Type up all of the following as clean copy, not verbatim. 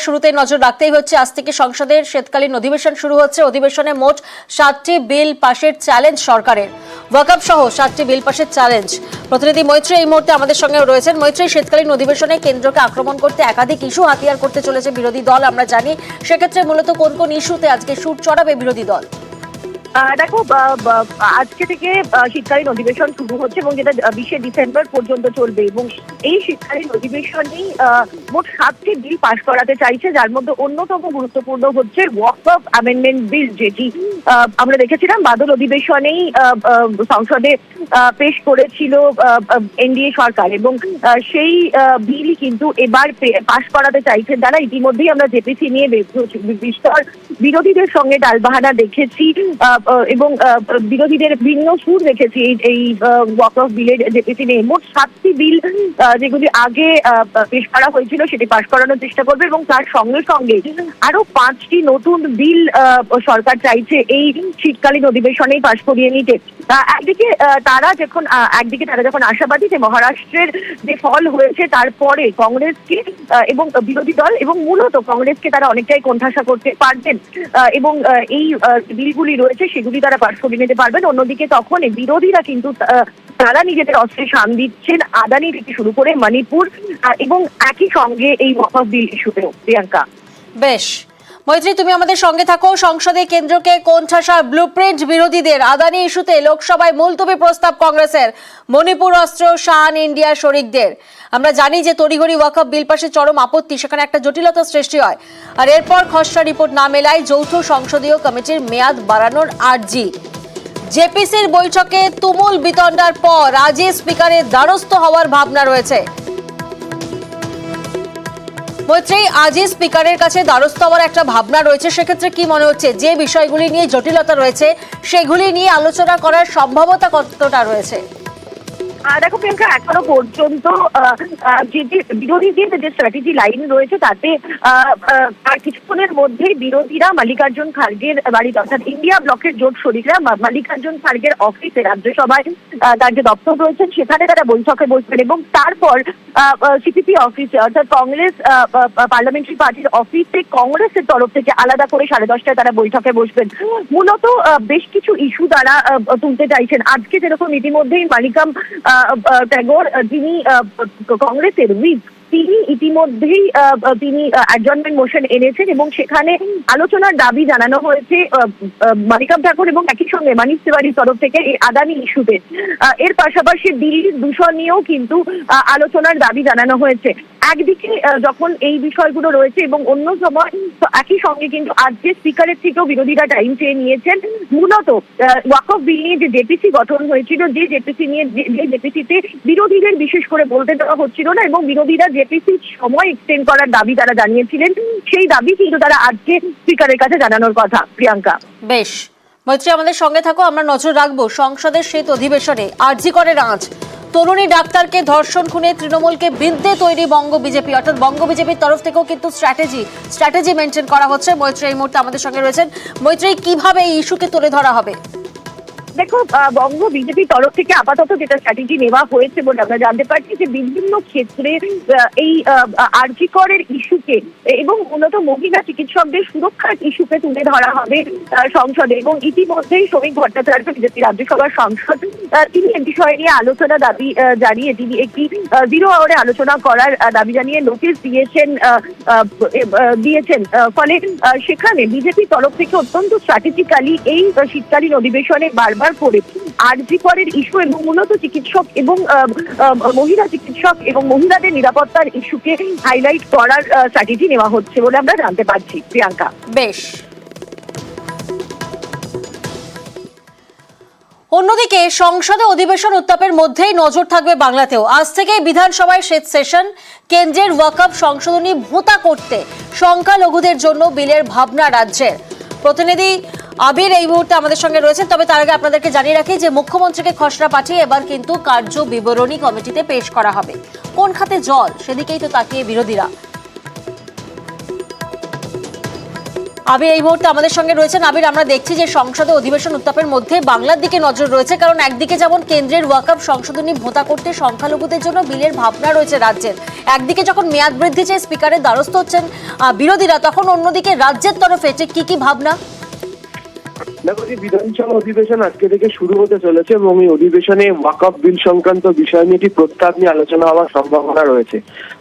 শুরুতেই নজর রাখতেই হচ্ছে, আজ থেকে সংসদের শীতকালীন অধিবেশন শুরু হচ্ছে। অধিবেশনে মোট 7টি বিল পাশের চ্যালেঞ্জ সরকারের। ওয়াকফ সহ 7টি বিল পাশের চ্যালেঞ্জ। প্রতিনিধি মৈত্রী এই মুহূর্তে আমাদের সঙ্গে রয়েছেন। মৈত্রী, শীতকালীন অধিবেশনে কেন্দ্রকে আক্রমণ করতে একাধিক ইস্যু হাতিয়ার করতে চলেছে বিরোধী দল, আমরা জানি। সেক্ষেত্রে মূলত কোন কোন ইস্যুতে আজকে সুর চড়াবে বিরোধী দল? দেখো, আজকে থেকে শীতকালীন অধিবেশন শুরু হচ্ছে এবং যেটা 20শে ডিসেম্বর পর্যন্ত চলবে, এবং এই শীতকালীন অধিবেশনেই মোট 7টি বিল পাশ করাতে চাইছে, যার মধ্যে অন্যতম গুরুত্বপূর্ণ হচ্ছে ওয়াকফ অ্যামেন্ডমেন্ট বিল, যেটি আমরা দেখেছিলাম বাদল অধিবেশনেই সংসদে পেশ করেছিল এনডিএ সরকার, এবং সেই বিলই কিন্তু এবার পাশ করাতে চাইছেন তারা। ইতিমধ্যেই আমরা জেপিসি নিয়ে বিস্তর বিরোধীদের সঙ্গে টালবাহানা দেখেছি এবং বিরোধীদের ভিন্ন সুর দেখেছি এই ওয়াকফ বিলের জেপিসি নিয়ে। মোট 7টি বিল যেগুলি আগে পেশ করা হয়েছিল সেটি পাশ করানোর চেষ্টা করবে, এবং তার সঙ্গে সঙ্গে আরো 5টি নতুন বিল সরকার চাইছে এই শীতকালীন অধিবেশনেই পাশ করিয়ে নিতে। একদিকে তারা যখন আশাবাদী যে মহারাষ্ট্রের যে ফল হয়েছে তারপরে কংগ্রেসকে এবং বিরোধী দল এবং মূলত কংগ্রেসকে তারা অনেকটাই কোণঠাসা করতে পারবেন এবং এই বিলগুলি রয়েছে সেগুলি তারা পাশ করিয়ে নিতে পারবেন। অন্যদিকে তখন বিরোধীরা কিন্তু তারা নিজেদের অস্ত্রে সান দিচ্ছেন আদানি থেকে শুরু করে মণিপুর এবং একই সঙ্গে এই ওয়াকফ বিল ইস্যুতেও। প্রিয়াঙ্কা, বেশ। মৈত্রী, তুমি আমাদের সঙ্গে থাকো। সংসদে কেন্দ্রকে কোণঠাসার ব্লুপ্রিন্ট বিরোধীদের। আদানি ইস্যুতে লোকসভায় মুলতবি প্রস্তাব কংগ্রেসের। মণিপুর অস্ত্র শান ইন্ডিয়া শরিকদের। আমরা জানি যে তড়িঘড়ি ওয়াকফ বিল পাশে চরম আপত্তি, সেখানে একটা জটিলতার সৃষ্টি হয়, আর এরপর খসড়া রিপোর্ট না মেলায় যৌথ সংসদীয় কমিটির মেয়াদ বাড়ানোর আর্জি। জেপিসির বৈঠকে তুমুল বিতণ্ডার পর আজই স্পিকারের দ্বারস্থ হওয়ার ভাবনা রয়েছে। মৈত্রী, আজই স্পিকারের কাছে দ্বারস্থ হওয়ার একটা ভাবনা রয়েছে, সেক্ষেত্রে কি মনে হচ্ছে যে বিষয়গুলি নিয়ে জটিলতা রয়েছে সেগুলি নিয়ে আলোচনা করার সম্ভাবনা কতটা রয়েছে? দেখো প্রিয়াঙ্কা, এখনো পর্যন্ত যে বিরোধীদের যে স্ট্র্যাটেজি লাইন রয়েছে তাতে কিছুক্ষণের মধ্যেই বিরোধীরা মাল্লিকার্জুন খার্গের বাড়ি অর্থাৎ ইন্ডিয়া ব্লকের জোট শরিকরা মাল্লিকার্জুন খার্গের অফিসে রাজ্যসভায় তার যে দপ্তর রয়েছেন সেখানে তারা বৈঠকে বসবেন, এবং তারপর সিপিপি অফিসে অর্থাৎ কংগ্রেস পার্লামেন্টারি পার্টির অফিসে কংগ্রেসের তরফ থেকে আলাদা করে 10:30টায় তারা বৈঠকে বসবেন। মূলত বেশ কিছু ইস্যু তারা তুলতে চাইছেন। আজকে যেরকম ইতিমধ্যেই মালিকাম ট্যাগর, যিনি কংগ্রেসের হুইপ, তিনি ইতিমধ্যেই অ্যাডজর্নমেন্ট মোশন এনেছেন এবং সেখানে আলোচনার দাবি জানানো হয়েছে মানিকাম ঠাকুর এবং একই সঙ্গে মানিক তিওয়ারির তরফ থেকে এই আদানি ইস্যুতে। এর পাশাপাশি দিল্লির দূষণ নিয়েও কিন্তু আলোচনার দাবি জানানো হয়েছে। একদিকে যখন এই বিষয়গুলো রয়েছে এবং অন্য সময় একই সঙ্গে কিন্তু আজকে স্পিকারের থেকেও বিরোধীরা টাইম চেয়ে নিয়েছেন। মূলত ওয়াকফ বিল নিয়ে যে জেপিসি গঠন হয়েছিল, যে জেপিসিতে বিরোধীদের বিশেষ করে বলতে দেওয়া হচ্ছিল না এবং বিরোধীরা জেপিসির সময় এক্সটেন্ড করার দাবি তারা জানিয়েছিলেন, সেই দাবি কিন্তু তারা আজকে স্পিকারের কাছে জানানোর কথা। প্রিয়াঙ্কা, বেশ। মৈত্রী, আমাদের সঙ্গে থাকো, আমরা নজর রাখবো সংসদের শীত অধিবেশনে আরজি করে আঁচ। তরুণী ডাক্তারকে ধর্ষণ খুনে তৃণমূলকে বিদ্যে তৈরি বঙ্গ বিজেপি, অর্থাৎ বঙ্গ বিজেপির তরফ থেকেও কিন্তু স্ট্র্যাটেজি মেনটেন করা হচ্ছে। মৈত্রী এই মুহূর্তে আমাদের সঙ্গে রয়েছেন। মৈত্রী, কিভাবে এই ইস্যুকে তুলে ধরা হবে? দেখো, বঙ্গ বিজেপির তরফ থেকে আপাতত যেটা স্ট্র্যাটেজি নেওয়া হয়েছে বলে আমরা জানতে পারছি যে বিভিন্ন ক্ষেত্রে এই আরজি করের ইস্যুকে এবং মূলত মহিলা চিকিৎসকদের সুরক্ষার ইস্যুকে তুলে ধরা হবে সংসদে, এবং ইতিমধ্যেই শ্রমিক ভট্টাচার্য বিজেপি রাজ্যসভার সাংসদ, তিনি এই বিষয় নিয়ে আলোচনা দাবি জানিয়ে তিনি একটি 0 আওয়ারে আলোচনা করার দাবি জানিয়ে নোটিশ দিয়েছেন। ফলে সেখানে বিজেপির তরফ থেকে অত্যন্ত স্ট্র্যাটেজিক্যালি এই শীতকালীন অধিবেশনে বারবার করে আরজি করের ইস্যু এবং মূলত চিকিৎসক এবং মহিলা চিকিৎসক এবং মহিলাদের নিরাপত্তার ইস্যুকে হাইলাইট করার স্ট্র্যাটেজি নেওয়া হচ্ছে বলে আমরা জানতে পারছি। প্রিয়াঙ্কা, বেশ। অন্যদিকে সংসদে অধিবেশন উত্তাপের মধ্যেই নজর থাকবে বাংলাতেও। আজ থেকেই বিধানসভায় শীত সেশন। কেন্দ্রের ওয়াকফ সংশোধনী ভোতা করতে সংখ্যালঘুদের জন্য বিলের ভাবনা রাজ্যের। প্রতিনিধি আবির এই মুহূর্তে আমাদের সঙ্গে রয়েছেন। তবে তার আগে আপনাদেরকে জানিয়ে রাখি যে মুখ্যমন্ত্রীকে খসড়া পাঠিয়ে এবার কিন্তু কার্য বিবরণী কমিটিতে পেশ করা হবে। কোন খাতে জল, সেদিকেই তো তাকিয়ে বিরোধীরা। আবির এই মুহূর্তে আমাদের সঙ্গে রয়েছেন। আবির, আমরা দেখছি যে সংসদে অধিবেশন উত্তাপের মধ্যে বাংলার দিকে নজর রয়েছে, কারণ একদিকে যেমন কেন্দ্রের ওয়াকফ সংশোধনী ভোতা করতে সংখ্যালঘুদের জন্য বিলের ভাবনা রয়েছে রাজ্যের, একদিকে যখন মেয়াদ বৃদ্ধি চেয়ে স্পিকারের দ্বারস্থ হচ্ছেন বিরোধীরা, তখন অন্যদিকে রাজ্যের তরফে ঠিক কি ভাবনা? দেখো, যে বিধানসভা অধিবেশন আজকে থেকে শুরু হতে চলেছে এবং এই অধিবেশনে ওয়াকফ বিল সংক্রান্ত বিষয় নিয়ে একটি প্রস্তাব নিয়ে আলোচনা হওয়ার সম্ভাবনা রয়েছে।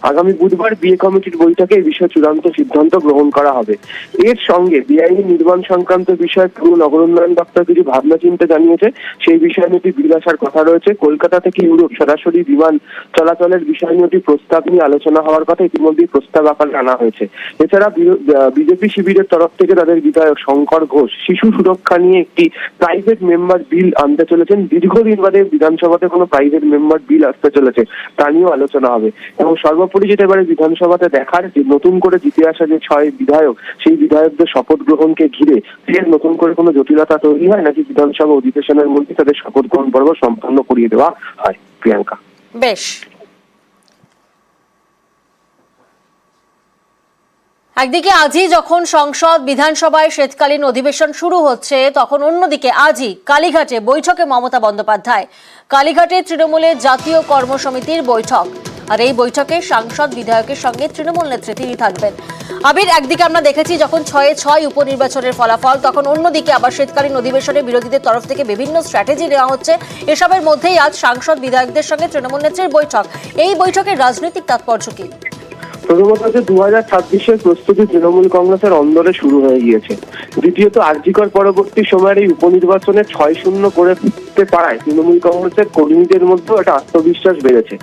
আগামী বুধবার বিএ কমিটির বৈঠকে এই বিষয়ে চূড়ান্ত সিদ্ধান্ত গ্রহণ করা হবে। এর সঙ্গে বেআইনি নির্মাণ সংক্রান্ত বিষয়ে পুরো নগর উন্নয়ন দপ্তর কিছু ভাবনা চিন্তা জানিয়েছে, সেই বিষয়ে নিয়ে একটি বিল আসার কথা রয়েছে। কলকাতা থেকে ইউরোপ সরাসরি বিমান চলাচলের বিষয় নিয়ে একটি প্রস্তাব নিয়ে আলোচনা হওয়ার কথা ইতিমধ্যেই প্রস্তাব আকারে আনা হয়েছে। এছাড়া বিজেপি শিবিরের তরফ থেকে তাদের বিধায়ক শঙ্কর ঘোষ শিশু সুরক্ষা নিয়ে একটি প্রাইভেট মেম্বার বিল আনতে চলেছেন। দীর্ঘদিন বাদে বিধানসভাতে কোনো প্রাইভেট মেম্বার বিল আসতে চলেছে, তা নিয়েও আলোচনা হবে। এবং সর্বোপরি যেটা এবারে বিধানসভাতে দেখার, যে নতুন করে জিতে আসা যে 6 বিধায়ক, সেই বিধায়কদের শপথ গ্রহণকে ঘিরে ফের নতুন করে কোনো জটিলতা তৈরি হয় নাকি বিধানসভা অধিবেশনের মধ্যে তাদের শপথ গ্রহণ পর্ব সম্পন্ন করিয়ে দেওয়া হয়। প্রিয়াঙ্কা, বেশ। একদিকে আজই যখন সংসদ বিধানসভায় শীতকালীন অধিবেশন শুরু হচ্ছে, তখন অন্যদিকে আজই কালীঘাটে বৈঠকে মমতা বন্দ্যোপাধ্যায়। কালীঘাটে তৃণমূলের জাতীয় কর্মসমিতির বৈঠক, আর এই বৈঠকে সাংসদ বিধায়কের সঙ্গে তৃণমূল নেত্রী তিনি থাকবেন। আবির, একদিকে আমরা দেখেছি যখন 6-6 উপনির্বাচনের ফলাফল, তখন অন্যদিকে আবার শীতকালীন অধিবেশনে বিরোধীদের তরফ থেকে বিভিন্ন স্ট্র্যাটেজি নেওয়া হচ্ছে। এসবের মধ্যেই আজ সাংসদ বিধায়কদের সঙ্গে তৃণমূল নেত্রীর বৈঠক। এই বৈঠকের রাজনৈতিক তাৎপর্য কি? প্রথমত হচ্ছে 2026-এর প্রস্তুতি তৃণমূল কংগ্রেসের অন্দরে শুরু হয়ে গিয়েছে। দ্বিতীয়ত আরজিকর পরবর্তী সময়ের এই উপনির্বাচনে 6-0 করে ফিরতে পারায় তৃণমূল কংগ্রেসের কর্মীদের মধ্যেও একটা আত্মবিশ্বাস বেড়েছে।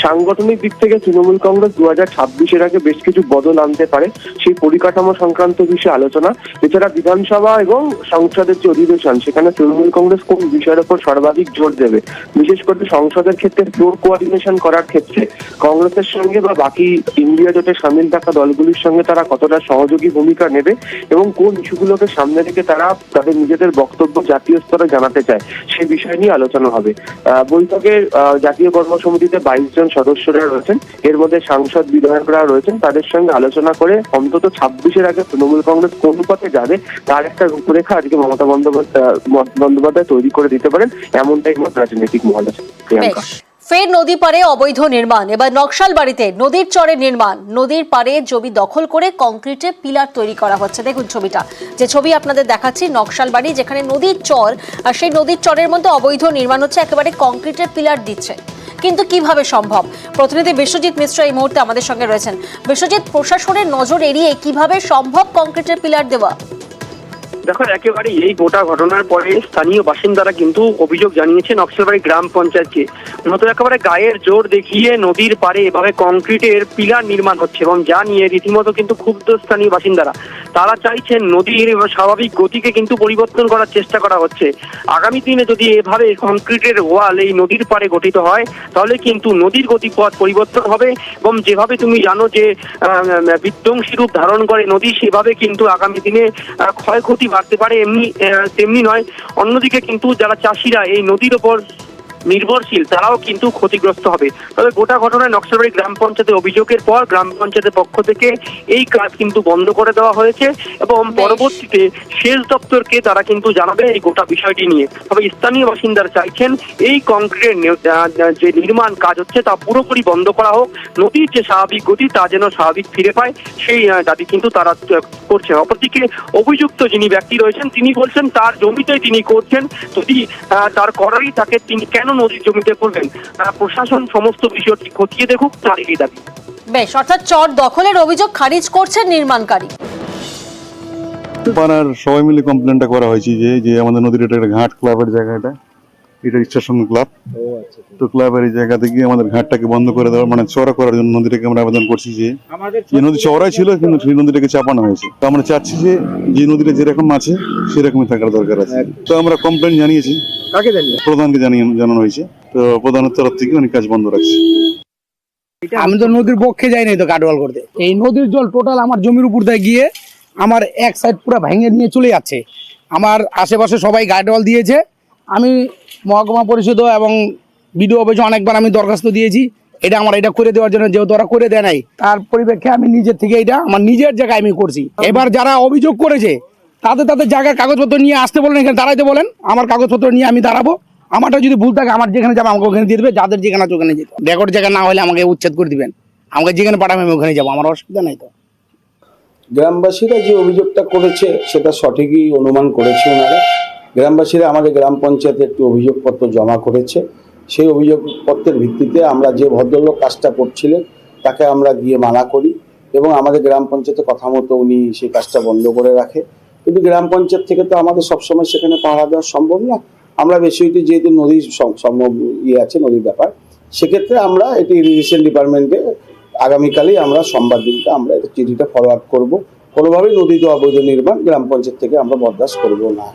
সাংগঠনিক দিক থেকে তৃণমূল কংগ্রেস 2026-এর আগে বেশ কিছু বদল আনতে পারে, সেই পরিকাঠামো সংক্রান্ত বিষয়ে আলোচনা। এছাড়া বিধানসভা এবং সংসদের যে অধিবেশন, সেখানে তৃণমূল কংগ্রেস কোন বিষয়ের উপর সর্বাধিক জোর দেবে, বিশেষ করে সংসদের ক্ষেত্রে ফ্লোর কোঅর্ডিনেশন করার ক্ষেত্রে কংগ্রেসের সঙ্গে বা বাকি ইন্ডিয়া জোটে সামিল থাকা দলগুলির সঙ্গে তারা কতটা সহযোগী ভূমিকা নেবে এবং কোন ইস্যুগুলোকে সামনে রেখে তারা তাদের নিজেদের বক্তব্য জাতীয় স্তরে জানাতে চায়, সেই বিষয় নিয়ে আলোচনা হবে। বৈঠকে জাতীয় কর্মসমিতিতে 22 জন সদস্যরা রয়েছেন, এর মধ্যে সাংসদ বিধায়করা রয়েছেন। তাদের সঙ্গে আলোচনা করে অন্তত 26-এর আগে তৃণমূল কংগ্রেস কোন পথে যাবে তার একটা রূপরেখা আজকে মমতা বন্দ্যোপাধ্যায় তৈরি করে দিতে পারেন, এমনটাই মত রাজনৈতিক মহল আছে। প্রিয়াঙ্কা, ফের নদী পারে অবৈধ নির্মাণ, এবার নকশালবাড়িতে নদীর চরে নির্মাণ। নদীর পারে জমি দখল করে কংক্রিটে পিলার তৈরি করা হচ্ছে। দেখুন ছবিটা, যে ছবি আপনাদের দেখাচ্ছি, নকশালবাড়ি, যেখানে নদীর চর, আর সেই নদীর চরের মধ্যে অবৈধ নির্মাণ হচ্ছে, একেবারে কংক্রিটের পিলার দিচ্ছে। কিন্তু কিভাবে সম্ভব? প্রতিনিধি বিশ্বজিৎ মিশ্র এই মুহূর্তে আমাদের সঙ্গে রয়েছেন। বিশ্বজিৎ, প্রশাসনের নজর এড়িয়ে কিভাবে সম্ভব কংক্রিটের পিলার দেওয়া? দেখো, একেবারে এই গোটা ঘটনার পরে স্থানীয় বাসিন্দারা কিন্তু অভিযোগ জানিয়েছে নকশালবাড়ি গ্রাম পঞ্চায়েতকে। নতুন একেবারে গায়ের জোর দেখিয়ে নদীর পাড়ে এভাবে কংক্রিটের পিলার নির্মাণ হচ্ছে, এবং যা নিয়ে রীতিমতো কিন্তু ক্ষুব্ধ স্থানীয় বাসিন্দারা। তারা চাইছেন নদীর স্বাভাবিক গতিকে কিন্তু পরিবর্তন করার চেষ্টা করা হচ্ছে। আগামী দিনে যদি এভাবে কংক্রিটের ওয়াল এই নদীর পাড়ে গঠিত হয়, তাহলে কিন্তু নদীর গতিপথ পরিবর্তন হবে, এবং যেভাবে তুমি জানো যে বিধ্বংসী রূপ ধারণ করে নদী, সেভাবে কিন্তু আগামী দিনে ক্ষয়ক্ষতি বাড়তে পারে। তেমনি নয়, অন্যদিকে কিন্তু যারা চাষিরা এই নদীর ওপর নির্ভরশীল, তারাও কিন্তু ক্ষতিগ্রস্ত হবে। তবে গোটা ঘটনায় নকশালবাড়ি গ্রাম পঞ্চায়েতের অভিযোগের পর গ্রাম পঞ্চায়েতের পক্ষ থেকে এই কাজ কিন্তু বন্ধ করে দেওয়া হয়েছে, এবং পরবর্তীতে সেচ দপ্তরকে তারা কিন্তু জানাবে এই গোটা বিষয়টি নিয়ে। তবে স্থানীয় বাসিন্দারা চাইছেন এই কংক্রিটের যে নির্মাণ কাজ হচ্ছে তা পুরোপুরি বন্ধ করা হোক, নদীর যে স্বাভাবিক গতি তা যেন স্বাভাবিক ফিরে পায়, সেই দাবি কিন্তু তারা করছে। অপরদিকে অভিযুক্ত যিনি ব্যক্তি রয়েছেন, তিনি বলছেন তার জমিতেই তিনি করছেন, যদি তার করারই তাকে তিনি কেন নদীর জমিতে করবেন? প্রশাসন সমস্ত বিষয়টি খতিয়ে দেখুক, তার এই দাবি। বেশ, অর্থাৎ চর দখলের অভিযোগ খারিজ করছেন নির্মাণকারী। পাড়ার সবাই মিলে কমপ্লেনটা করা হয়েছে যে আমাদের নদীর এটা একটা ঘাট, ক্লাবের জায়গা, এটা ইচ্ছাসঙ্গ ক্লাব। তো ক্লাবের এই জায়গা থেকে আমাদের ঘাটটাকে বন্ধ করে দেওয়ার, মানে চওড়া করার জন্য নদীটাকে আমরা আবেদন করছি যে নদী চওড়াই ছিল, কিন্তু সেই নদীটাকে চাপানো হয়েছে। তো আমরা চাচ্ছি যে নদীটা যেরকম আছে সেরকমই থাকার দরকার আছে। তো আমরা কমপ্লেন জানিয়েছি, প্রধানকে জানানো হয়েছে। তো প্রধানের তরফ থেকে অনেক কাজ বন্ধ রাখছে। আমি তো নদীর পক্ষে যাই নাই তো গার্ডওয়াল করতে। এই নদীর জল টোটাল আমার জমির উপর দিয়ে গিয়ে আমার এক সাইড পুরো ভেঙে নিয়ে চলে যাচ্ছে। আমার আশেপাশে সবাই গার্ডওয়াল দিয়েছে। আমি মহকুমা পরিষদ এবং বিডিও অফিসে অনেকবার আমি দরখাস্ত দিয়েছি, এটা আমার এটা করে দেওয়ার জন্য যেহেতু ওরা করে দেয় নাই, তার পরিপ্রেক্ষে আমি নিজের থেকে এটা আমার নিজের জায়গায় আমি করছি। এবার যারা অভিযোগ করেছে তাদের জায়গার কাগজপত্র নিয়ে আসতে বলেন, এখানে দাঁড়াইতে বলেন, আমার কাগজপত্র নিয়ে আমি দাঁড়াবো। আমারটা যদি ভুল থাকে আমার যেখানে যাবো আমাকে ওখানে দিয়ে দেবে, যাদের যেখানে আছে ওখানে যেতে, রেকর্ড জায়গা না হলে আমাকে উচ্ছেদ করে দিবেন, আমাকে যেখানে পাঠাবে আমি ওখানে যাবো, আমার অসুবিধা নাই তো। গ্রামবাসীরা যে অভিযোগটা করেছে সেটা সঠিকই অনুমান করেছে ওনারা। গ্রামবাসীরা আমাদের গ্রাম পঞ্চায়েতে একটি অভিযোগপত্র জমা করেছে। সেই অভিযোগপত্রের ভিত্তিতে আমরা যে ভদ্রলোক কাজটা করছিলেন তাকে আমরা গিয়ে মানা করি এবং আমাদের গ্রাম পঞ্চায়েতের কথা মতো উনি সেই কাজটা বন্ধ করে রাখে। কিন্তু গ্রাম পঞ্চায়েত থেকে তো আমাদের সবসময় সেখানে পাহারা দেওয়া সম্ভব না। আমরা বিষয়টি যেহেতু নদীর আছে, নদীর ব্যাপার, সেক্ষেত্রে আমরা এটি ইরিগেশন ডিপার্টমেন্টে আগামীকালই আমরা সোমবার দিনটা আমরা চিঠিটা ফরওয়ার্ড করব। কোনোভাবেই নদীতে অবৈধ নির্মাণ গ্রাম পঞ্চায়েত থেকে আমরা বরদাস্ত করব না।